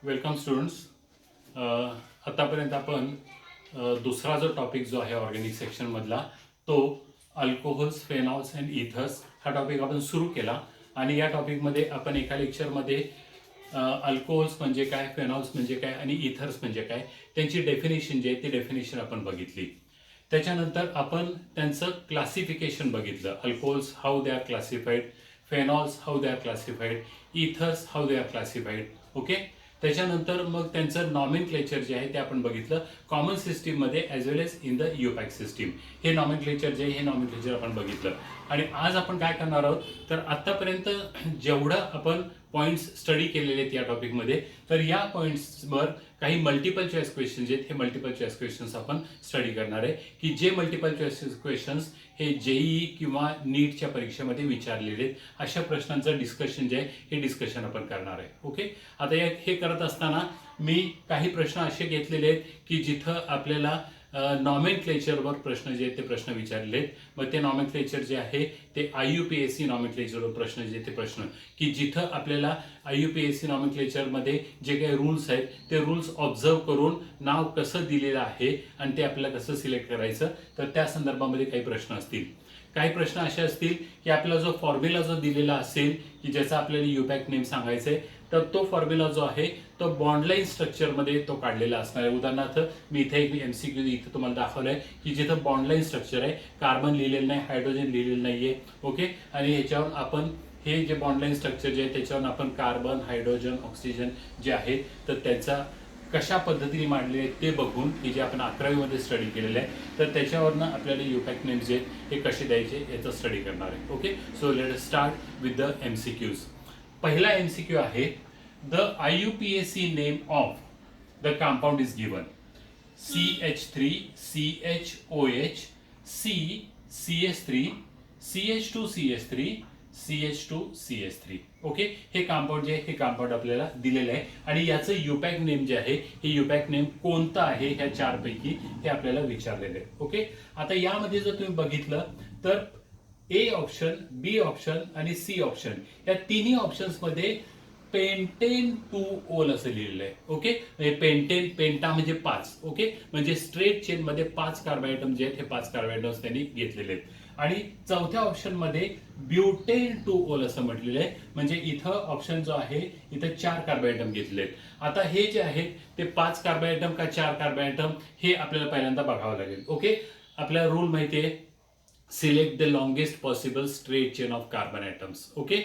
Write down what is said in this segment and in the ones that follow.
Welcome students. आतापर्यंत आपण दुसरा जो टॉपिक जो आहे ऑर्गॅनिक सेक्शनमधला तो अल्कोहोल्स, फेनॉल्स अँड इथर्स हा टॉपिक आपण सुरू केला. आणि या टॉपिकमध्ये आपण एका लेक्चरमध्ये अल्कोहोल्स म्हणजे काय, फेनॉल्स म्हणजे काय आणि इथर्स म्हणजे काय त्यांची डेफिनेशन जी आहे ती डेफिनेशन आपण बघितली. त्याच्यानंतर आपण त्यांचं क्लासिफिकेशन बघितलं. Alcohols how they are classified, phenols how they are classified, ethers how they are classified. Okay. त्याच्यानंतर मग त्यांचं नॉमेनक्लेचर जे आहे ते आपण बघितलं कॉमन सिस्टीममध्ये as well as in the IUPAC system. हे नॉमेनक्लेचर जे आहे हे नॉमेनक्लेचर आपण बघितलं. आणि आज आपण काय करणार आहोत तर आत्तापर्यंत जेवढं आपण पॉईंट्स स्टडी केलेले आहेत या टॉपिकमध्ये, तर या पॉईंट्सवर काही मल्टिपल चॉईस क्वेश्चन्स आहेत. हे मल्टिपल चॉईस क्वेश्चन्स आपण स्टडी करणार आहे की जे मल्टिपल चॉईस क्वेश्चन्स हे जेईई किंवा नीटच्या परीक्षेमध्ये विचारलेले आहेत. अशा प्रश्नांचं डिस्कशन जे आहे हे डिस्कशन आपण करणार आहे. ओके. आता हे करत असताना मी काही प्रश्न असे घेतलेले आहेत की जिथं आपल्याला नॉमेनक्लेचरवर प्रश्न जे आहेत ते प्रश्न विचारले आहेत. मग ते नॉमेनक्लेचर जे आहे ते IUPAC नॉमेनक्लेचरवर प्रश्न जे ते प्रश्न की जिथं आपल्याला IUPAC नॉमेनक्लेचरमध्ये जे काही रूल्स आहेत ते रूल्स ऑब्झर्व करून नाव कसं दिलेलं आहे आणि ते आपल्याला कसं सिलेक्ट करायचं तर त्या संदर्भामध्ये काही प्रश्न असतील. काही प्रश्न असे असतील की आपल्याला जो फॉर्म्युला जो दिलेला असेल की ज्याचा आपल्याला युपॅक नेम सांगायचं आहे तर तो फॉर्म्युला जो आहे तो बॉन्डलाईन स्ट्रक्चरमध्ये तो काढलेला असणार आहे. उदाहरणार्थ मी इथे एक MCQ इथे तुम्हाला दाखवलं आहे की जिथं बॉन्डलाईन स्ट्रक्चर आहे, कार्बन लिहिलेलं नाही, हायड्रोजन लिहिलेलं नाहीये. ओके. आणि ह्याच्यावर आपण हे जे बॉन्डलाईन स्ट्रक्चर जे आहे त्याच्यावर आपण कार्बन, हायड्रोजन, ऑक्सिजन जे आहे तर त्याचा कशा पद्धतीने मांडले आहेत ते बघून की जे आपण 11वीमध्ये स्टडी केलेलं आहे तर त्याच्यावरनं आपल्याला युपॅक नेम्स जे हे कसे द्यायचे याचा स्टडी करणार आहे. Okay. So let us start with the MCQs. पहिला MCQ आहे the IUPAC name of the compound is given CH3 CHOH C CH3 CH2 CH3 CH2 CH3. Okay. हे कंपाउंड जे आहे हे कंपाउंड आपल्याला दिलेलं आहे आणि याचं युपॅक नेम जे आहे हे युपॅक नेम कोणतं आहे ह्या चारपैकी हे आपल्याला विचारलेलं आहे. ओके. आता यामध्ये जर तुम्ही बघितलं तर A ऑप्शन, B ऑप्शन आणि C ऑप्शन या तिन्ही ऑप्शन्समध्ये पेंटेन 2 असं लिहिलेलं आहे. ओके. म्हणजे पेंटेन, पेंटा म्हणजे 5. ओके. म्हणजे स्ट्रेट चेन मध्ये 5 कार्बोहायड्रम जे आहेत हे 5 कार्बोहायड्रम्स त्यांनी घेतलेले आहेत. आणि चौथ्या ऑप्शन मध्ये ब्युटेन 2 असं म्हटलेलं आहे. म्हणजे इथं ऑप्शन जो आहे इथं 4 कार्बोहायड्रम घेतलेले आहेत. आता हे जे आहेत ते 5 कार्बोहायड्रम का 4 कार्बोहायड्रम हे आपल्याला पहिल्यांदा बघावं लागेल. ओके. आपल्याला रूल माहिती आहे, select the longest possible straight chain of carbon atoms. Okay.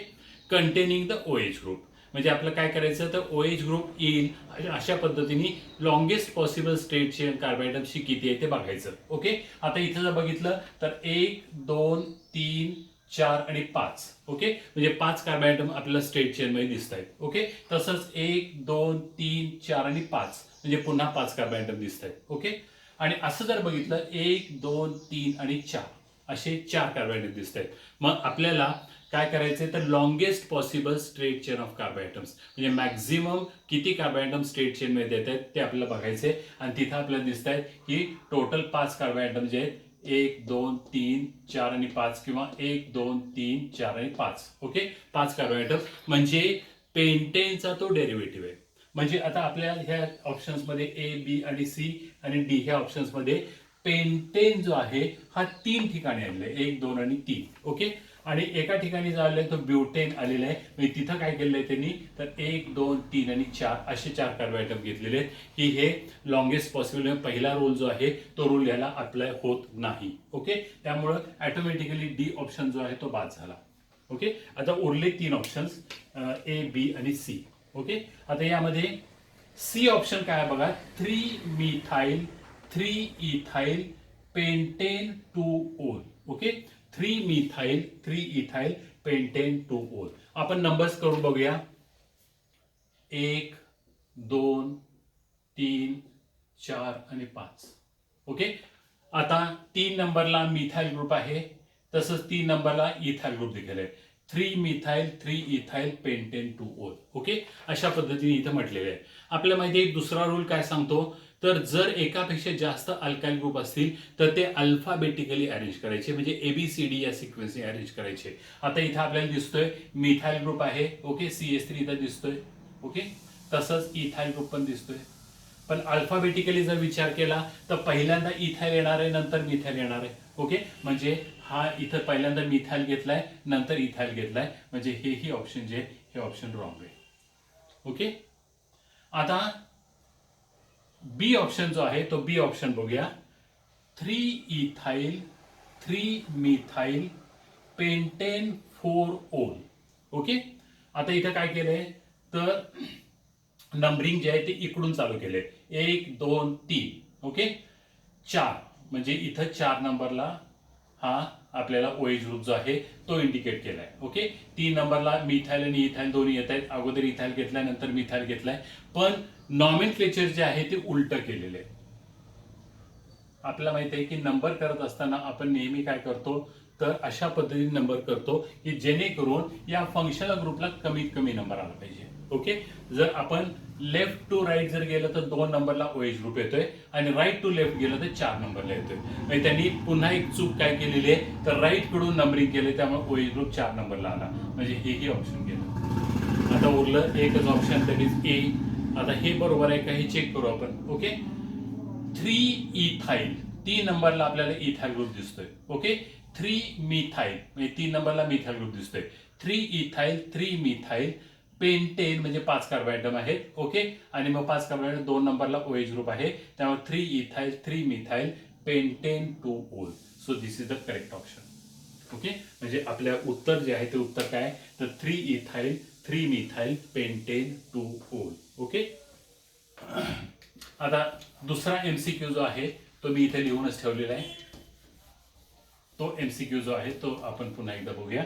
Containing the OH group. म्हणजे आपलं काय करायचं तर OH ग्रुप येईल अशा पद्धतीने लॉंगेस्ट पॉसिबल स्ट्रेट चेन कार्बोहायड्रमची किती आहे ते बघायचं. ओके. आता इथं जर बघितलं तर 1 2 3 4 आणि 5. ओके. म्हणजे 5 कार्बोहायड्रम आपल्याला स्ट्रेट चेन मध्ये दिसत आहेत. ओके. तसंच 1 2 3 4 आणि 5 म्हणजे पुन्हा 5 कार्बोहायड्रम दिसत आहेत. ओके. आणि असं जर बघितलं 1 2 3 आणि 4 असे 4 कार्बोहायड्रेट दिसत आहेत. मग आपल्याला काय करायचंय तर longest possible straight chain of carbon atoms म्हणजे मॅक्झिमम किती कार्बोहायड्रम स्ट्रेट चेन मध्ये येत आहेत ते आपल्याला बघायचंय. आणि तिथं आपल्याला दिसत आहेत की टोटल 5 कार्बोहायड्रम जे आहेत 1 2 3 4 आणि 5 किंवा 1 2 3 4 आणि 5. ओके. 5 कार्बोहायड्रम म्हणजे पेंटेनचा तो डेरिव्हेटिव्ह आहे. म्हणजे आता आपल्या ह्या ऑप्शन्समध्ये A B आणि C आणि D ह्या ऑप्शन्समध्ये पेंटेन जो आहे हा 3 ठिकाणी आलेला आहे, 1 2 आणि 3. ओके. आणि एका ठिकाणी जो आलेला आहे तो ब्युटेन आलेला आहे. म्हणजे तिथं काय केलेलं आहे त्यांनी तर 1 2 3 आणि 4 असे 4 कार्बोहायड्रम घेतलेले आहेत की हे लॉंगेस्ट पॉसिबल पहिला रूल जो आहे तो रूल याला अप्लाय होत नाही. ओके. त्यामुळं ऑटोमॅटिकली D ऑप्शन जो आहे तो बाद झाला. ओके. आता उरले 3 ऑप्शन्स A B आणि C. ओके. आता यामध्ये C ऑप्शन काय आहे बघा, 3 methyl 3 ethyl pentane 2 okay. 3 methyl 3 ethyl pentane 2 आपण नंबर्स करून बघूया. 1 2 3 4 आणि 5. ओके. आता 3 नंबरला मिथाइल ग्रुप आहे, तसंच 3 नंबरला इथाइल ग्रुप देखील आहे. 3 मिथाइल 3 इथाइल पेंटेन 2. ओके. अशा पद्धतीने इथं म्हटलेलं आहे. आपल्याला माहिती आहे दुसरा रूल काय सांगतो तर जर एकापेक्षा जास्त अल्काइल ग्रुप असतील तर ते अल्फाबेटिकली अरेंज करायचे, म्हणजे ABCD या सिक्वेन्सने अरेंज करायचे. आता इथं आपल्याला दिसतोय मिथाइल ग्रुप आहे. ओके. CH3 इथं दिसतोय. ओके. तसंच इथाईल ग्रुप पण दिसतोय. पण अल्फाबेटिकली जर विचार केला तर पहिल्यांदा इथाईल येणार आहे, नंतर मिथाईल येणार आहे. ओके, म्हणजे हा इथं पहिल्यांदा मिथाईल घेतलाय, नंतर इथाईल घेतलाय, म्हणजे हेही ऑप्शन जे हे ऑप्शन रॉंग आहे. ओके, आता बी ऑप्शन जो आहे तो बी ऑप्शन बघूया. 3 इथाईल 3 मिथाईल पेंटेन 4 ओल. ओके, आता इथं काय केलंय तर नंबरिंग जे आहे ते इकडून चालू केले, 1 2 3. ओके, 4 म्हणजे इथं 4 नंबरला हा आपल्याला ओएच ग्रुप जो आहे तो इंडिकेट केलाय. ओके, 3 नंबरला मिथाईल आणि इथाईल दोन्ही येत आहेत. अगोदर इथाईल घेतलाय, नंतर मिथाईल घेतलाय, पण नॉमेनक्लेचर जे आहे ते उलट केलेले आहे. आपल्याला माहिती आहे की नंबर करत असताना आपण नेहमी काय करतो तर अशा पद्धतीने नंबर करतो की जेणेकरून या फंक्शनल ग्रुपला कमीत कमी नंबर आला पाहिजे. ओके, जर आपण लेफ्ट टू राईट जर गेलं तर 2 नंबरला ओएच ग्रुप येतोय आणि राईट टू लेफ्ट गेलं तर 4 नंबरला येतोय. म्हणजे त्यांनी पुन्हा एक चूक काय केलेली आहे तर राईट कडून नंबरिंग केले, त्यामुळे ओएच ग्रुप 4 नंबरला आला, म्हणजे हेही ऑप्शन गेलं. आता उरलं एकच ऑप्शन, दॅट इज ए. आता हे बरोबर आहे का हे चेक करू आपण. ओके, 3 इथाईल 3 नंबरला आपल्याला इथाईल ग्रुप दिसतोय. ओके, 3 मिथाईल म्हणजे 3 नंबरला मिथाईल ग्रुप दिसतोय. 3 इथाईल 3 मिथाईल पेंटेन म्हणजे 5 कार्बोहायड्रम आहेत. ओके, आणि मग 5 कार्बोहायड्रम 2 नंबरला ओएच ग्रुप आहे, त्यामुळे 3 इथाईल 3 मिथाईल पेंटेन 2 ओल. So this is the correct option. Okay, म्हणजे आपल्या उत्तर जे आहे ते उत्तर काय तर 3 इथाईल 3 मिथाईल पेंटेन 2 ओल. ओके, आता दुसरा एमसीक्यू जो आहे तो मी इथे लिहूनच ठेवलेला आहे. तो एमसीक्यू जो आहे तो आपण पुन्हा एकदा बघूया.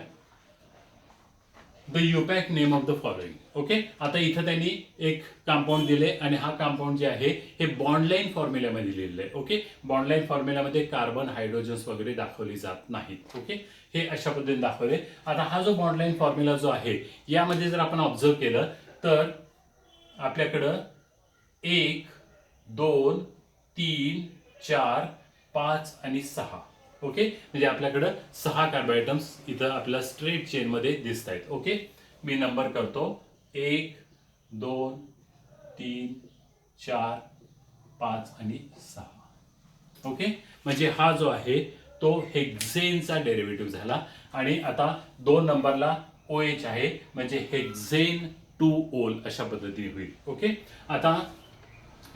The IUPAC name of the following. Okay, आता इथं त्यांनी एक कंपाऊंड दिले आणि हा कंपाऊंड जे आहे हे बॉन्डलाईन फॉर्म्युल्यामध्ये लिहिलेलं आहे. ओके, बॉन्डलाईन फॉर्म्युल्यामध्ये कार्बन हायड्रोजन्स वगैरे दाखवली जात नाहीत. ओके, हे अशा पद्धतीने दाखवले. आता हा जो बॉन्डलाईन फॉर्म्युला जो आहे यामध्ये जर आपण ऑब्झर्व केलं तर आपल्याकडं 1 2 3 4 5 आणि 6. ओके, म्हणजे आपल्याकडं 6 कार्बोहायड्रम्स इथं आपल्या स्ट्रेट चेन मध्ये दिसत आहेत. ओके, मी नंबर करतो 1 2 3 4 5 आणि 6. ओके, म्हणजे हा जो आहे तो हेक्झेनचा डेरिव्हेटिव्ह झाला आणि आता 2 नंबरला OH आहे, म्हणजे हेक्झेन 2 ओल अशा पद्धतीने होईल. ओके, आता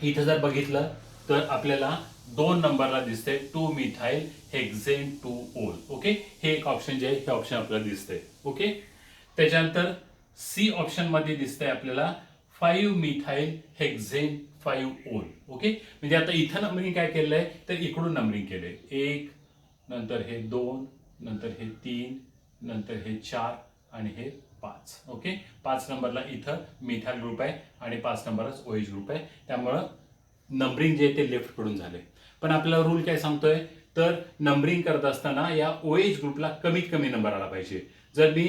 इथं जर बघितलं तर आपल्याला 2 नंबरला दिसतंय 2 मिथाईल हेक्झेन 2 ओल. ओके, हे एक ऑप्शन जे आहे हे ऑप्शन आपल्याला दिसतंय. ओके, त्याच्यानंतर सी ऑप्शन मध्ये दिसतंय आपल्याला 5 मिथाईल हेक्झेन 5 ओल. ओके, म्हणजे आता इथं नंबरिंग काय केलंय तर इकडून नंबरिंग केलंय, 1 नंतर हे 2 नंतर हे 3 नंतर हे 4 आणि हे 5. ओके, 5 नंबरला इथं मिथाईल ग्रुप आहे आणि 5 नंबरच ओएच ग्रुप आहे, त्यामुळं नंबरिंग जे आहे ते लेफ्ट कडून झाले. पण आपला रूल काय सांगतोय तर नंबरिंग करत असताना या ओएच ग्रुपला कमीत कमी नंबर आला पाहिजे. जर मी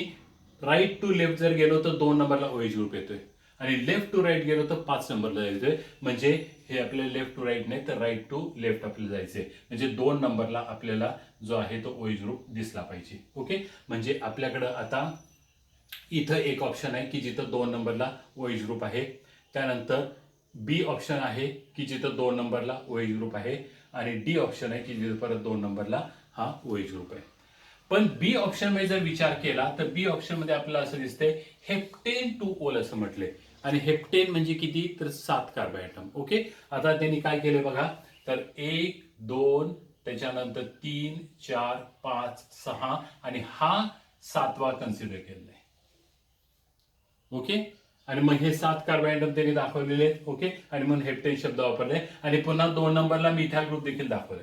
राईट टू लेफ्ट जर गेलो तर 2 नंबरला ओएच ग्रुप येतोय आणि लेफ्ट टू राईट गेलो तर 5 नंबरला येतोय, म्हणजे हे आपल्याला लेफ्ट टू राईट नाही तर राईट टू लेफ्ट आपल्याला जायचंय, म्हणजे 2 नंबरला आपल्याला जो आहे तो ओएच ग्रुप दिसला पाहिजे. ओके, म्हणजे आपल्याकडं आता इथं एक ऑप्शन आहे की जिथं 2 नंबरला ओएच ग्रुप आहे. त्यानंतर बी ऑप्शन आहे की जिथं 2 नंबरला ओएच ग्रुप आहे आणि डी ऑप्शन आहे की जिथं परत 2 नंबरला हा ओएच ग्रुप आहे. पण बी ऑप्शन मध्ये जर विचार केला तर बी ऑप्शन मध्ये आपल्याला असं दिसतंय हेप्टेन 2 ओल असं म्हटलंय आणि हेप्टेन म्हणजे किती तर 7 कार्बोहायड्रम. ओके, आता त्यांनी काय केलंय बघा तर 1 2 त्याच्यानंतर 3 4 5 6 आणि हा 7वा कन्सिडर केलेला आहे. ओके, आणि मग हे 7 कार्बोहायड्रम त्यांनी दाखवलेले आहेत. ओके, आणि मग हेप्टेन शब्द वापरले आणि पुन्हा 2 नंबरला मिथाईल ग्रुप देखील दाखवले,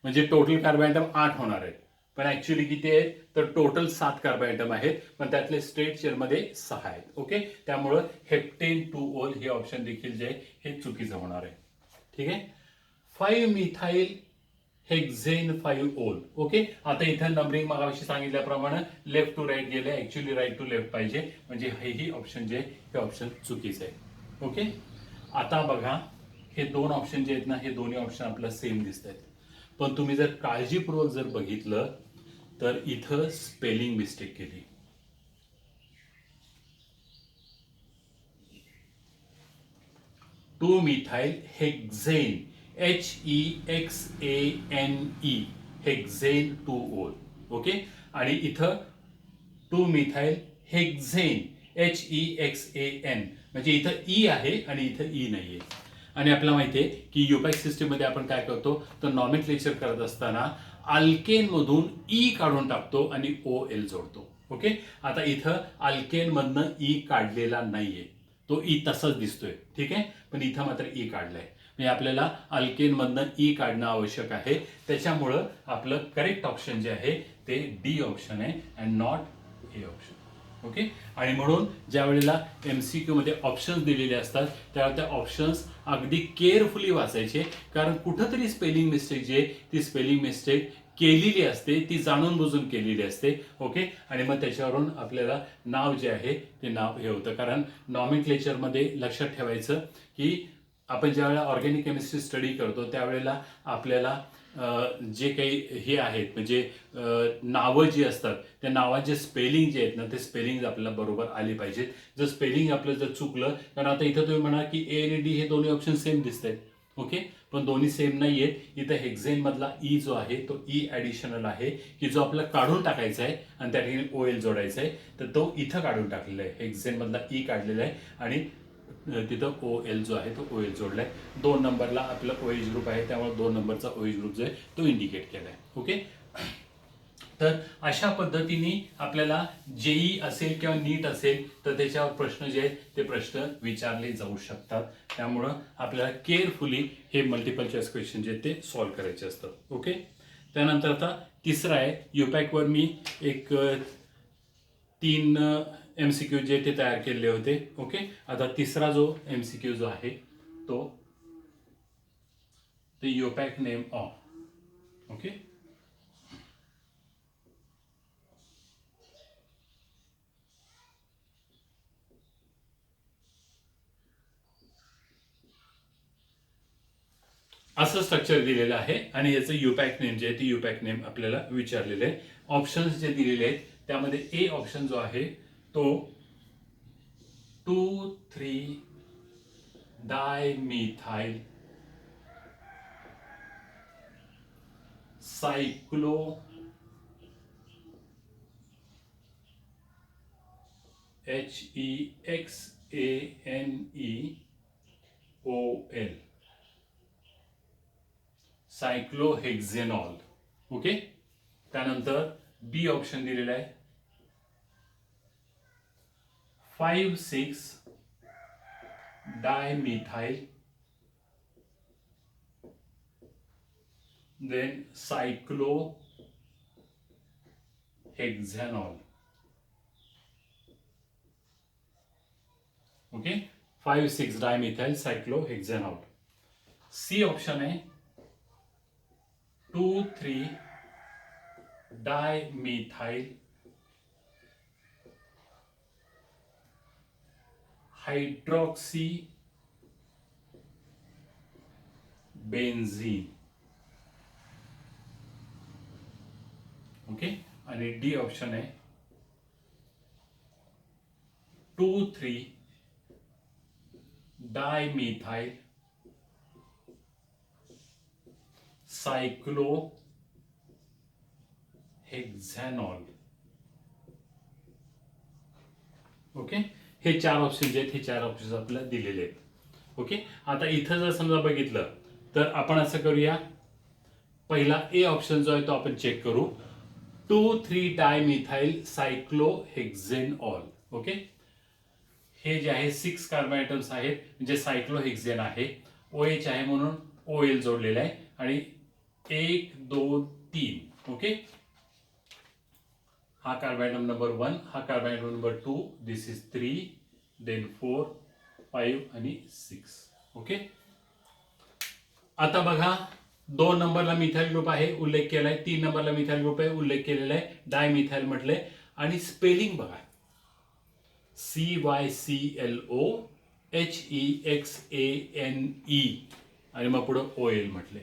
म्हणजे टोटल कार्बोहायड्रम 8 होणार आहेत. पण ऍक्च्युली किती आहेत तर टोटल 7 कार्बोहायड्रम आहेत, पण त्यातले स्ट्रेट चेअरमध्ये 6 आहेत. ओके, त्यामुळं हेप्टेन 2 ओल हे ऑप्शन देखील जे आहे हे चुकीचं होणार आहे. ठीक आहे, 5 मिथाईल हेक्झेन 5 ओल. ओके, आता इथं नंबरिंग मागाशी सांगितल्याप्रमाणे लेफ्ट टू राईट गेले, ऍक्च्युली राईट टू लेफ्ट पाहिजे, म्हणजे हेही ऑप्शन जे हे ऑप्शन चुकीचं आहे. ओके, आता बघा हे 2 ऑप्शन जे आहेत ना हे दोन्ही ऑप्शन आपल्याला सेम दिसत आहेत, पण तुम्ही जर काळजीपूर्वक जर बघितलं तर इथं स्पेलिंग मिस्टेक केली. 2 मिथाइल हेक्झेन, HEXANE, हेक्झेन 2OL. ओके, आणि इथं 2 मिथाइल हेक्झेन, HEXAN, म्हणजे इथं ई आहे आणि इथं ई नाहीये. आणि आपल्याला माहिती आहे की युपॅक सिस्टीममध्ये आपण काय करतो, तर नॉमेनक्लेचर करत असताना अल्केन मधून ई काढून टाकतो आणि OL जोडतो. ओके, आता इथं अल्केन मधनं ई काढलेला नाहीये, तो ई तसाच दिसतोय. ठीक आहे, पण इथं मात्र ई काढलाय. म्हणजे आपल्याला अल्केन मधनं ई काढणं आवश्यक आहे. त्याच्यामुळं आपलं करेक्ट ऑप्शन जे आहे ते डी ऑप्शन आहे and not A option. Okay, आणि म्हणून ज्या वेळेला MCQ मध्ये ऑप्शन्स दिलेले असतात त्यावेळेला त्या ऑप्शन्स अगदी केअरफुली वाचायचे, कारण कुठंतरी स्पेलिंग मिस्टेक जी आहे ती स्पेलिंग मिस्टेक केलेली असते, ती जाणून बुजून केलेली असते. ओके, आणि मग त्याच्यावरून आपल्याला नाव जे आहे ते नाव हे होतं. कारण नॉमेनक्लेचरमध्ये लक्षात ठेवायचं की आपण ज्यावेळेला ऑर्गॅनिक केमिस्ट्री स्टडी करतो त्यावेळेला आपल्याला जे काही हे आहेत म्हणजे नावं जी असतात त्या नावांचे स्पेलिंग जे आहेत ना ते स्पेलिंग आपल्याला बरोबर आले पाहिजेत. जर स्पेलिंग आपलं जर चुकलं, कारण आता इथं तुम्ही म्हणा की ए आणि डी हे दोन्ही ऑप्शन सेम दिसत आहेत. ओके, पण दोन्ही सेम नाही आहेत. इथं हेक्झेन मधला ई जो आहे तो ई ॲडिशनल आहे की जो आपल्याला काढून टाकायचा आहे आणि त्या ठिकाणी OL जोडायचा आहे, तर तो इथं काढून टाकलेला आहे. हेक्झेन मधला ई काढलेला आहे आणि तिथं OL जो आहे तो OL जोडलाय. 2 नंबरला आपला OH ग्रुप आहे, त्यामुळे 2 नंबरचा OH ग्रुप जो आहे तो इंडिकेट केलाय. ओके, तर अशा पद्धतीने आपल्याला जेई असेल किंवा नीट असेल तर त्याच्यावर प्रश्न जे आहेत ते प्रश्न विचारले जाऊ शकतात. त्यामुळं आपल्याला केअरफुली हे मल्टिपल चॉईस क्वेश्चन जे आहेत ते सॉल्व्ह करायचे असतात. ओके, त्यानंतर आता तिसरा आहे युपॅकवर मी एक 3 MCQ जे ते तयार केलेले होते. ओके, आता तिसरा जो MCQ जो आहे तो युपॅक नेम ऑफ. ओके, असं स्ट्रक्चर दिलेलं आहे आणि याचं युपॅक नेम जे आहे ते युपॅक नेम आपल्याला विचारलेलं आहे. ऑप्शन्स जे दिलेले आहेत त्यामध्ये ए ऑप्शन जो आहे तो 2,3 dimethyl cyclo HEXANEOL cyclohexanol. Okay, त्यानंतर बी ऑप्शन दिलेला आहे 5,6 dimethyl then cyclohexanol. Okay, 5,6 dimethyl cyclohexanol. C option आहे 2,3 डायमिथाइल हायड्रॉक्सी बेन्झीन. ओके, आणि डी ऑप्शन आहे 2,3 डायमिथाइल सायक्लोहेक्झॅनॉल. ओके, हे 4 ऑप्शन जे आहेत हे 4 ऑप्शन आपल्याला दिलेले आहेत. ओके, आता इथं जर समजा बघितलं तर आपण असं करूया, पहिला ए ऑप्शन जो आहे तो आपण चेक करू. 2,3 डायमिथाइल सायक्लोहेक्झेनॉल. ओके, हे जे आहे 6 कार्बन आयटम्स आहेत म्हणजे सायक्लोहेक्झेन आहे. OH आहे म्हणून OL जोडलेला आहे आणि 1 2 3. ओके, हा कार्बन आयटम नंबर 1, हा carbon item number 2, this is 3, then 4, 5 आणि 6. ओके, आता बघा 2 नंबरला मिथाइल ग्रुप आहे उल्लेख केलाय, 3 नंबरला मिथाइल ग्रुप आहे उल्लेख केलेला आहे, डायमिथाइल म्हटलंय आणि स्पेलिंग बघा CYCLOHEXANE आणि मग पुढे OL म्हटले.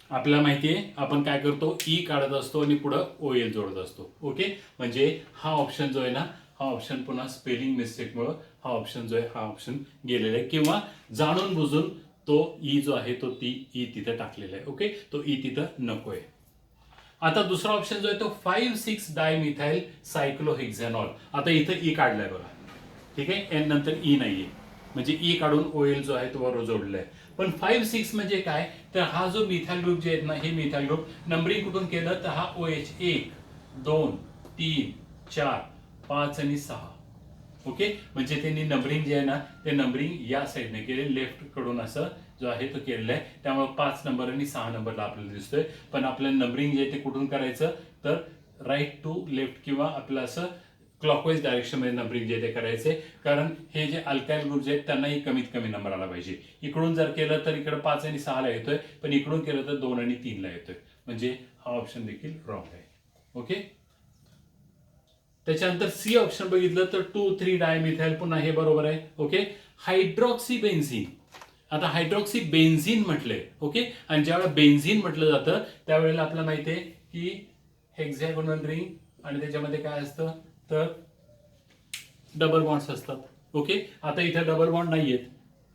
आपल्याला माहिती आहे आपण काय करतो, ई काढत असतो आणि पुढे OL जोडत असतो. ओके, म्हणजे हा ऑप्शन जो आहे ना हा ऑप्शन पुन्हा स्पेलिंग मिस्टेकमुळं हा ऑप्शन जो आहे हा ऑप्शन गेलेला आहे, किंवा जाणून बुजून तो ई जो आहे तो ती ई तिथं टाकलेला आहे. ओके, तो ई तिथं नको आहे. आता दुसरा ऑप्शन जो आहे तो 5,6 डायमिथाइल सायक्लोहेक्झॅनॉल. आता इथं ई काढलाय बघा, ठीक आहे, एन नंतर ई नाहीये, म्हणजे ई काढून ओएल जो आहे तो बरोबर जोडलाय. पण 5,6 म्हणजे काय, तर हा जो मिथाइल ग्रुप जे आहेत ना, हे मिथाइल ग्रुप नंबरिंग कुठून केलं तर हा OH 1 2 3 4 5 आणि 6. ओके, म्हणजे त्यांनी नंबरिंग जे आहे ना ते नंबरिंग या साईडने केले, लेफ्ट कडून असं जो आहे तो केलेला आहे. त्यामुळे 5 नंबर आणि 6 नंबरला आपल्याला दिसतोय. पण आपल्याला नंबरिंग जे आहे ते कुठून करायचं तर राईट टू लेफ्ट किंवा आपलं असं क्लॉकवाईज डायरेक्शन मध्ये नंबरिंग जे ते करायचे. कारण हे जे अल्काइल ग्रुप जे आहेत त्यांनाही कमीत कमी नंबर आला पाहिजे. इकडून जर केलं तर इकडे 5 आणि 6 ला येतोय, पण इकडून केलं तर 2 आणि 3 ला येतोय, म्हणजे हा ऑप्शन देखील रॉंग आहे. ओके, त्याच्यानंतर सी ऑप्शन बघितलं तर 2,3 डायमिथाइल, पुन्हा हे बरोबर आहे. Okay, hydroxy benzene. आता हायड्रॉक्सी बेन्झिन म्हटलंय. ओके, आणि ज्यावेळेला बेन्झिन म्हटलं जातं त्यावेळेला आपल्याला माहिती आहे की हेक्झॅगोनल रिंग आणि त्याच्यामध्ये काय असतं तर डबल बॉन्ड्स असतात. ओके, आता इथे डबल बॉन्ड नाहीयेत,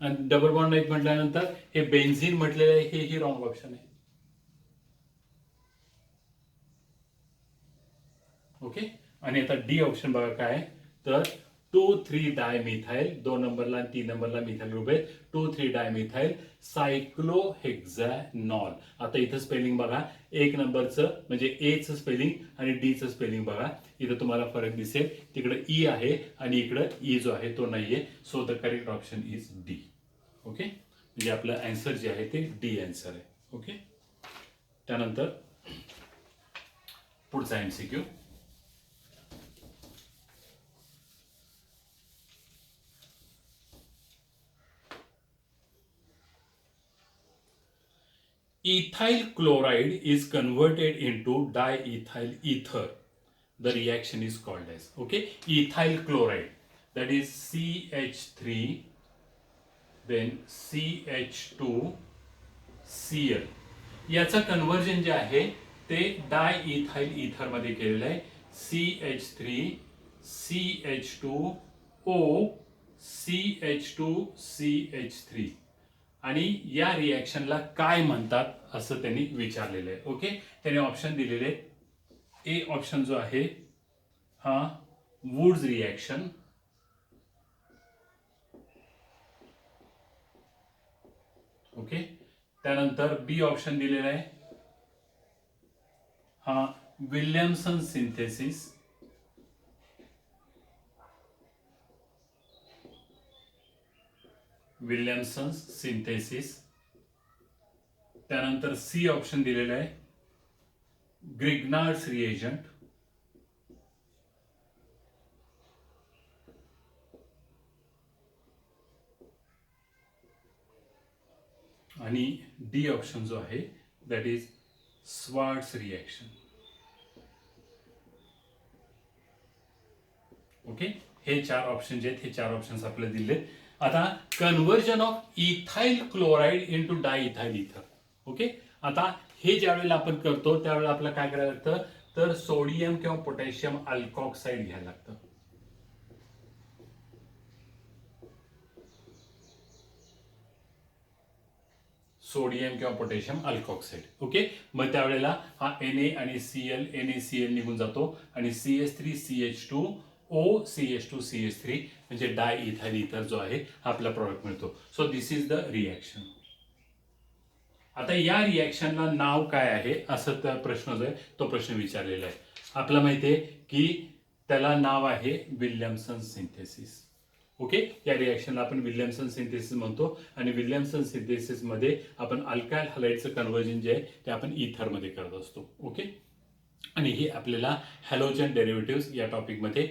आणि डबल बॉन्ड नाहीत म्हटल्यानंतर हे बेन्झिन म्हटलेलं आहे, हे ही रॉंग ऑप्शन आहे. ओके, आणि आता डी ऑप्शन बघा काय तर 2,3 डायमिथाइल, 2 नंबरला आणि 3 नंबरला मिथाइल ग्रुप आहे. 2,3 डायमिथाइल सायक्लोहेक्झॅनॉल. आता इथं स्पेलिंग बघा, एक नंबरचं म्हणजे एचं स्पेलिंग आणि डीचं स्पेलिंग बघा, इथं तुम्हाला फरक दिसेल. तिकडे ई आहे आणि इकडं ई जो आहे तो नाहीये. So the correct option is D. Okay, म्हणजे आपलं आन्सर जे आहे ते डी आन्सर आहे. ओके, त्यानंतर पुढचा MCQ. Ethyl chloride is converted into diethyl ether. The reaction is called as, okay, ethyl chloride, that is CH3 then CH2Cl. याचा conversion जे आहे ते डायइथाइल इथर मध्ये केलेलं आहे. CH3 CH2O CH2CH3. आणि या रिॲक्शनला काय म्हणतात असं त्यांनी विचारलेलं आहे. ओके, त्याने ऑप्शन दिलेले आहेत. ए ऑप्शन जो आहे हा वुड्स रिॲक्शन, ओके, त्यानंतर बी ऑप्शन दिलेला आहे हा विल्यमसन सिंथेसिस, विल्यमसन सिंथेसिस. त्यानंतर सी ऑप्शन दिलेलं आहे ग्रिग्नार्ड्स रिएजंट, आणि डी ऑप्शन जो आहे that is Swarts reaction. Okay, हे 4 ऑप्शन जे आहेत हे 4 ऑप्शन्स आपल्याला दिले. आता conversion of ethyl chloride into diethyl ether. Okay, आता हे ज्या वेळेला आपण करतो त्यावेळेला आपल्याला काय करायला लागतं तर सोडियम किंवा पोटॅशियम अल्कॉक्साइड घ्यायला लागतं. सोडियम किंवा पोटॅशियम अल्कॉक्साइड. ओके, मग त्यावेळेला हा Na आणि Cl, NaCl निघून जातो आणि CH3CH2O CH2CH3 म्हणजे डायइथाइल इथर जो आहे आपला प्रॉडक्ट मिळतो. So this is the reaction. आता या रिॲक्शनला नाव काय आहे असं त्या प्रश्न जो आहे तो प्रश्न विचारलेला आहे. आपल्याला माहिती आहे की त्याला नाव आहे विल्यमसन सिंथेसिस. ओके, या रिॲक्शनला आपण विल्यमसन सिंथेसिस म्हणतो, आणि विल्यमसन सिंथेसिस मध्ये आपण अल्काइल हॅलाइडचं कन्व्हर्जन जे आहे ते आपण इथर मध्ये करत असतो. ओके, आणि हे आपल्याला हॅलोजन डेरिव्हेटिव्ह या टॉपिकमध्ये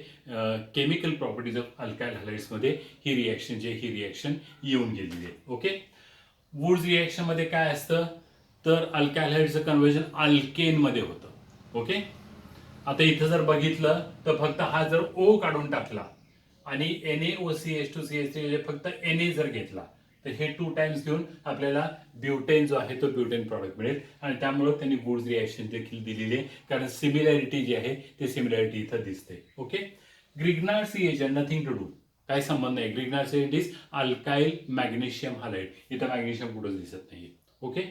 केमिकल प्रॉपर्टीज ऑफ अल्काइल हॅलाइड्स मध्ये ही रिॲक्शन जी ही रिॲक्शन येऊन गेलेली आहे. ओके, वुड्स रिॲक्शन मध्ये काय असतं तर अल्काइल हॅलाइडचं कन्व्हर्जन अल्केन मध्ये होतं. ओके, आता इथं जर बघितलं तर फक्त हा जर O काढून टाकला आणि NaOCH2CH3 फक्त Na जर घेतला तर हे 2 टाइम्स घेऊन आपल्याला ब्युटेन जो आहे तो ब्युटेन प्रॉडक्ट मिळेल. आणि त्यामुळे त्यांनी वुड्स रिॲक्शन देखील दिलेली आहे, कारण सिमिलॅरिटी जी आहे ती सिमिलॅरिटी इथं दिसते. Okay, Grignard's reagent nothing to do, काही संबंध नाही. Grignard's reagent is alkyl magnesium halide. इथं मॅग्नेशियम कुठंच दिसत नाही. ओके.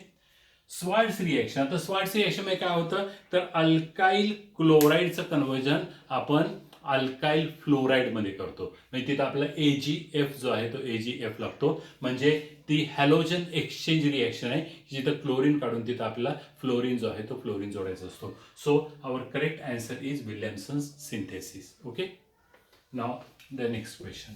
Swarts reaction. आता स्वार्ट्स रिएक्शन मध्ये काय होतं तर अल्काइल क्लोराईडचं कन्व्हर्जन आपण अल्काइल फ्लोराईड मध्ये करतो. म्हणजे तिथं आपला AgF जो आहे तो AgF लागतो. म्हणजे ती हॅलोजन एक्सचेंज रिएक्शन आहे जिथं क्लोरीन काढून तिथं आपला फ्लोरीन जो आहे तो फ्लोरीन जोडायचा असतो. So our correct answer is Williamson's synthesis. Okay. Now the next question.